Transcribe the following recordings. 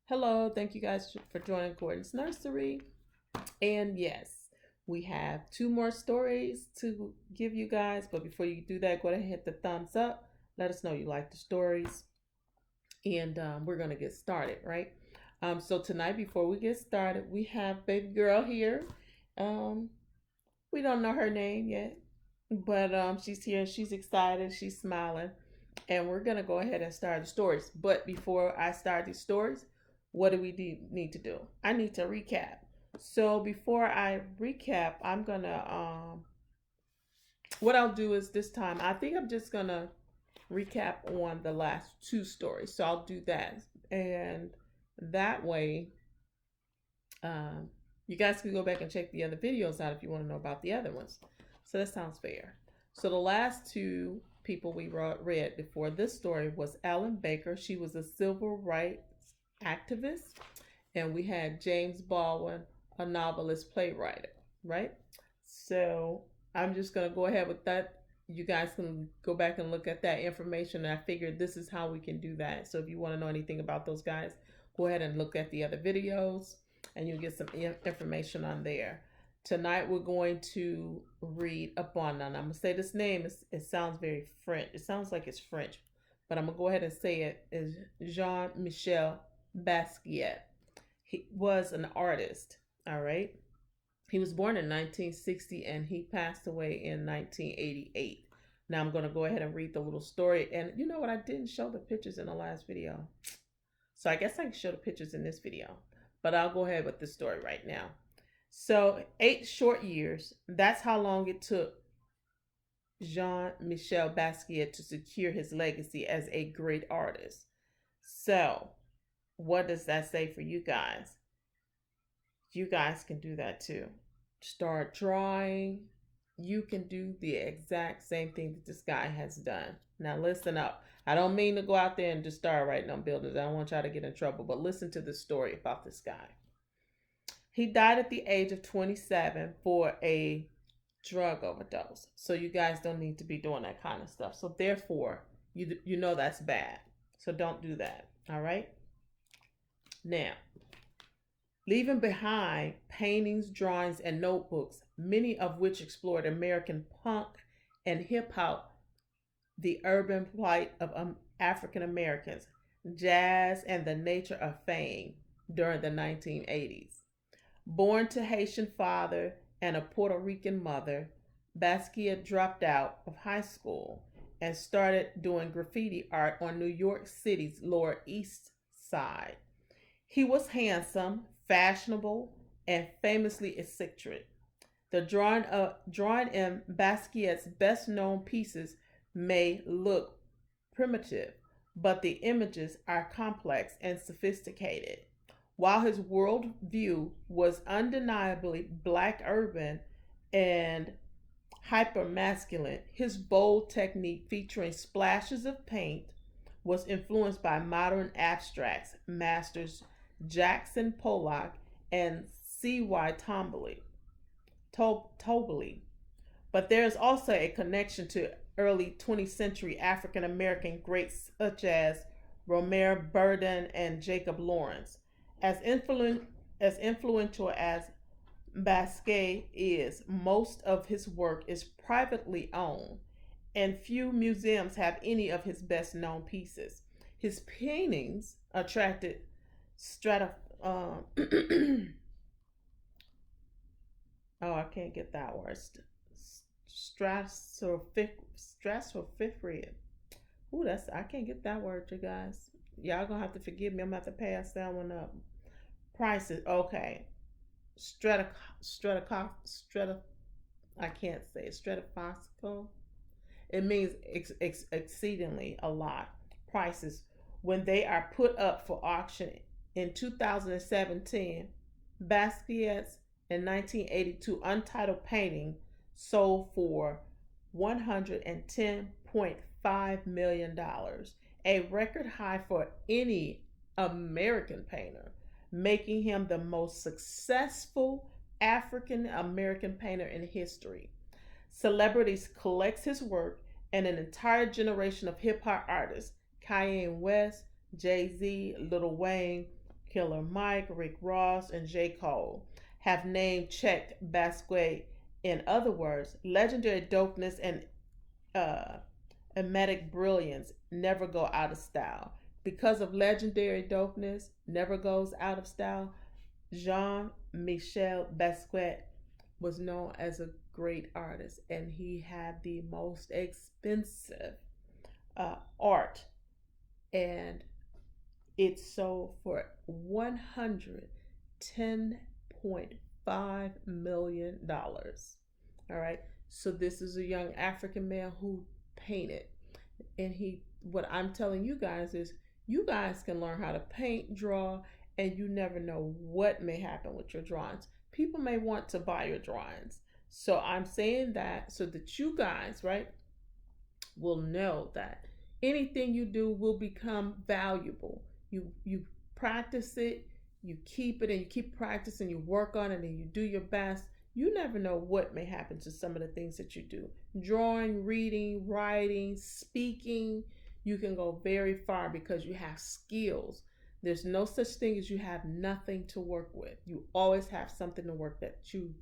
Hello, thank you guys for joining Gordon's Nursery. And yes, we have two more stories to give you guys. But before you do that, go ahead and hit the thumbs up. Let us know you like the stories. And we're going to get started, right? So tonight, before we get started, we have baby girl here. Um, we don't know her name yet, but she's here and she's excited. She's smiling. And we're going to go ahead and start the stories. But before I start these stories, what do we need to do? I need to recap. So before I recap, I'm going to, what I'll do is this time, I think I'm just going to recap on the last two stories. So I'll do that. And that way, you guys can go back and check the other videos out if you want to know about the other ones. So that sounds fair. So the last two people we read before this story was Ellen Baker. She was a civil rights activist. And we had James Baldwin, a novelist playwright, right? So I'm just going to go ahead with that. You guys can go back and look at that information. And I figured this is how we can do that. So if you want to know anything about those guys, go ahead and look at the other videos and you'll get some information on there. Tonight we're going to read upon, and I'm going to say this name. It sounds very French. It sounds like it's French, but I'm going to go ahead and say it is Jean-Michel Basquiat. He was an artist, all right? He was born in 1960 and he passed away in 1988. Now I'm going to go ahead and read the little story. And you know what? I didn't show the pictures in the last video. So I guess I can show the pictures in this video. But I'll go ahead with the story right now. So 8 short years, that's how long it took Jean-Michel Basquiat to secure his legacy as a great artist. So what does that say for you guys? You guys can do that too. Start drawing. You can do the exact same thing that this guy has done. Now listen up. I don't mean to go out there and just start writing on buildings. I don't want y'all to get in trouble, but listen to the story about this guy. He died at the age of 27 for a drug overdose. So you guys don't need to be doing that kind of stuff. So therefore, you know that's bad. So don't do that. All right? Now, leaving behind paintings, drawings, and notebooks, many of which explored American punk and hip hop, the urban plight of African Americans, jazz, and the nature of fame during the 1980s. Born to Haitian father and a Puerto Rican mother, Basquiat dropped out of high school and started doing graffiti art on New York City's Lower East Side. He was handsome, fashionable, and famously eccentric. The drawing in Basquiat's best-known pieces may look primitive, but the images are complex and sophisticated. While his worldview was undeniably black urban and hyper-masculine, his bold technique featuring splashes of paint was influenced by modern abstracts masters Jackson Pollock and C.Y. Tobey. But there is also a connection to early 20th century African American greats such as Romare Burden and Jacob Lawrence. As influential as Basquiat is, most of his work is privately owned, and few museums have any of his best known pieces. His paintings attracted oh, I can't get that word. Strasophiria. Ooh, I can't get that word, you guys. Y'all gonna have to forgive me. I'm gonna have to pass that one up. Prices, okay. I can't say it. Stratophysical. It means exceedingly a lot. Prices when they are put up for auction. In 2017, Basquiat's in 1982 untitled painting sold for $110.5 million, a record high for any American painter, making him the most successful African American painter in history. Celebrities collect his work, and an entire generation of hip hop artists, Kanye West, Jay-Z, Lil Wayne, Killer Mike, Rick Ross, and J. Cole have name checked Basquiat. In other words, legendary dopeness and uh, emetic brilliance never go out of style. Because of legendary dopeness, never goes out of style. Jean Michel Basquiat was known as a great artist, and he had the most expensive art, and it sold for $110.5 million. All right, so this is a young African man who painted, and what I'm telling you guys is, you guys can learn how to paint, draw, and you never know what may happen with your drawings. People may want to buy your drawings. So I'm saying that so that you guys, right, will know that anything you do will become valuable. You practice it, you keep it, and you keep practicing, you work on it, and you do your best. You never know what may happen to some of the things that you do. Drawing, reading, writing, speaking, you can go very far because you have skills. There's no such thing as you have nothing to work with. You always have something to work that you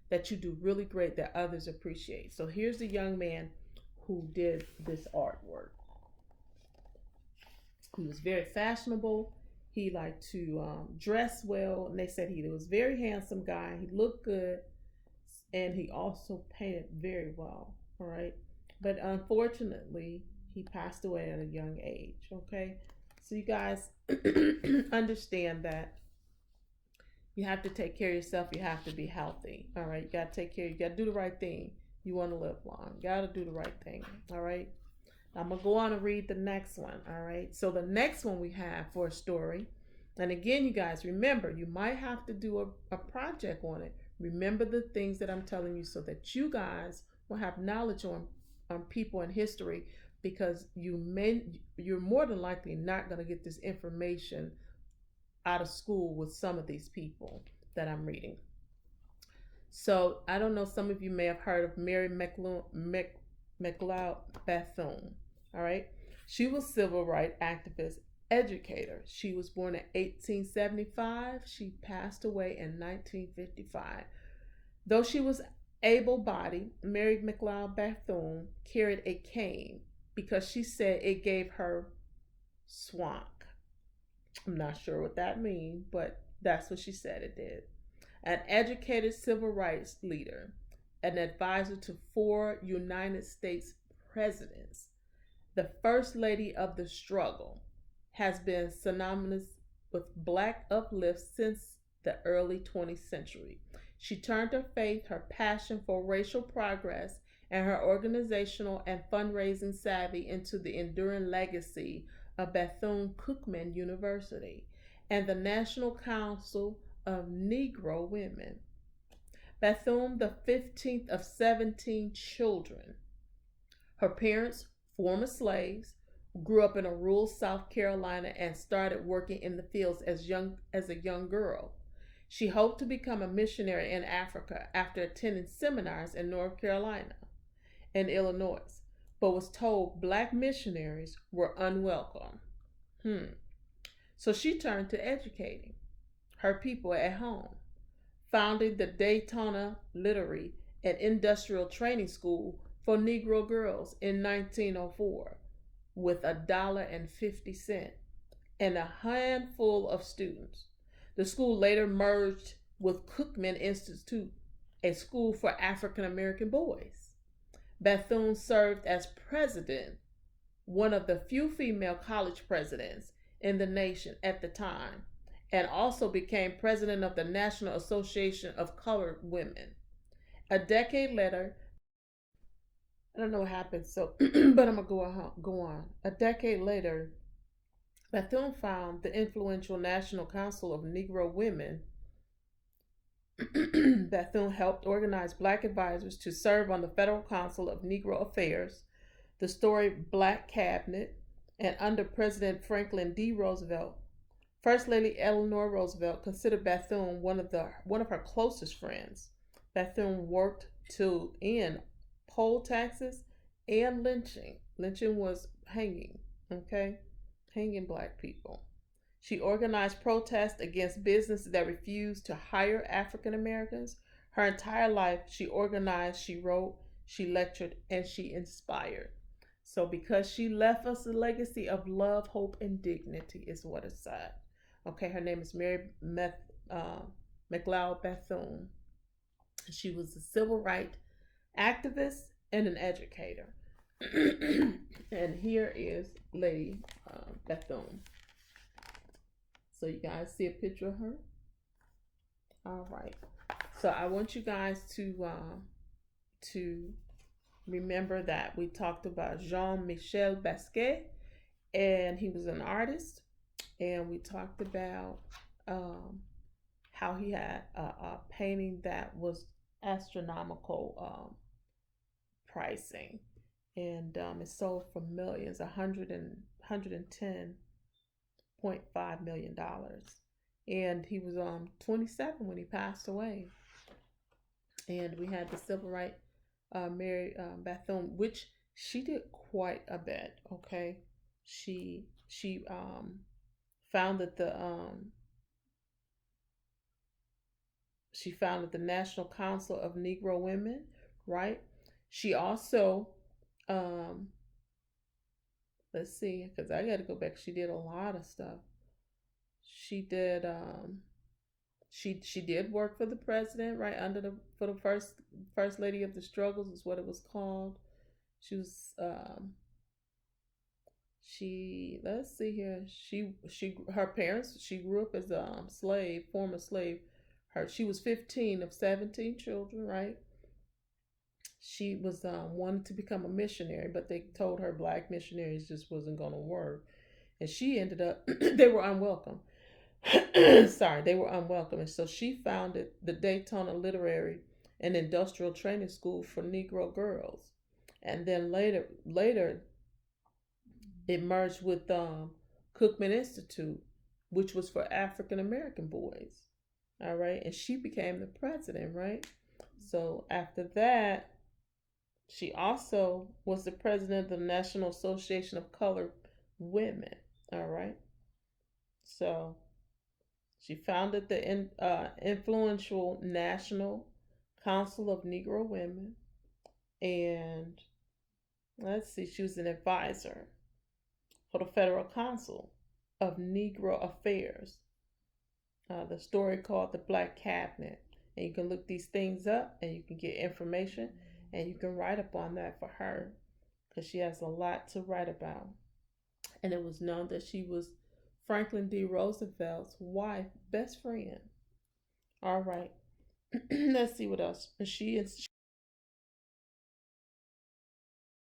do really great that others appreciate. So here's the young man who did this artwork. He was very fashionable. He liked to dress well, and they said he was a very handsome guy. He looked good, and he also painted very well. All right, but unfortunately, he passed away at a young age. Okay, so you guys understand that you have to take care of yourself. You have to be healthy. All right, you got to take care. You got to do the right thing. You want to live long. You got to do the right thing. All right. I'm going to go on and read the next one. All right. So the next one we have for a story. And again, you guys, remember, you might have to do a project on it. Remember the things that I'm telling you so that you guys will have knowledge on people and history, because you're more than likely not going to get this information out of school with some of these people that I'm reading. So I don't know, some of you may have heard of Mary McLeod Bethune. All right. She was civil rights activist, educator. She was born in 1875. She passed away in 1955. Though she was able-bodied, Mary McLeod Bethune carried a cane because she said it gave her swank. I'm not sure what that means, but that's what she said it did. An educated civil rights leader, an advisor to 4 United States presidents, the first lady of the struggle, has been synonymous with Black uplift since the early 20th century. She turned her faith, her passion for racial progress, and her organizational and fundraising savvy into the enduring legacy of Bethune-Cookman University and the National Council of Negro Women. Bethune, the 15th of 17 children. Her parents, former slaves, grew up in a rural South Carolina and started working in the fields as a young girl. She hoped to become a missionary in Africa after attending seminars in North Carolina and Illinois, but was told Black missionaries were unwelcome. So she turned to educating her people at home, founding the Daytona Literary and Industrial Training School for Negro girls in 1904 with $1.50 and a handful of students. The school later merged with Cookman Institute, a school for African American boys. Bethune served as president, one of the few female college presidents in the nation at the time, and also became president of the National Association of Colored Women. A decade later, I don't know what happened, but I'm going to go on. A decade later, Bethune found the influential National Council of Negro Women. Bethune helped organize Black advisors to serve on the Federal Council of Negro Affairs, the storied Black Cabinet, and under President Franklin D. Roosevelt. First Lady Eleanor Roosevelt considered Bethune one of her closest friends. Bethune worked to end poll taxes and lynching. Lynching was hanging, okay? Hanging Black people. She organized protests against businesses that refused to hire African Americans. Her entire life, she organized, she wrote, she lectured, and she inspired. So, because she left us a legacy of love, hope, and dignity, is what it said. Okay, her name is Mary McLeod Bethune. She was a civil rights activist and an educator. And here is Lady Bethune. So you guys see a picture of her. All right. So I want you guys to remember that we talked about Jean-Michel Basquiat, and he was an artist, and we talked about how he had a painting that was astronomical pricing, and it sold for millions, 110.5 million dollars, and he was 27 when he passed away. And we had the civil rights Mary Bethune, which she did quite a bit. Okay, she founded the she founded the National Council of Negro Women, right? She also um let's see, because I got to go back. She did a lot of stuff. She did she did work for the president, right, under the for the first lady of the struggles is what it was called. She was she let's see here. She her parents, she grew up as a slave, former slave. She was 15 of 17 children, right? She was wanted to become a missionary, but they told her black missionaries just wasn't going to work, and she ended up they were unwelcome. Sorry, they were unwelcome, and so she founded the Daytona Literary and Industrial Training School for Negro girls, and then later it merged with Cookman Institute, which was for African American boys. All right, and she became the president, right? So after that, she also was the president of the National Association of Colored Women. All right, so she founded the influential National Council of Negro Women, and let's see, she was an advisor for the Federal Council of Negro Affairs. The story called The Black Cabinet. And you can look these things up and you can get information and you can write up on that for her because she has a lot to write about. And it was known that she was Franklin D. Roosevelt's wife, best friend. All right. Let's see what else. She is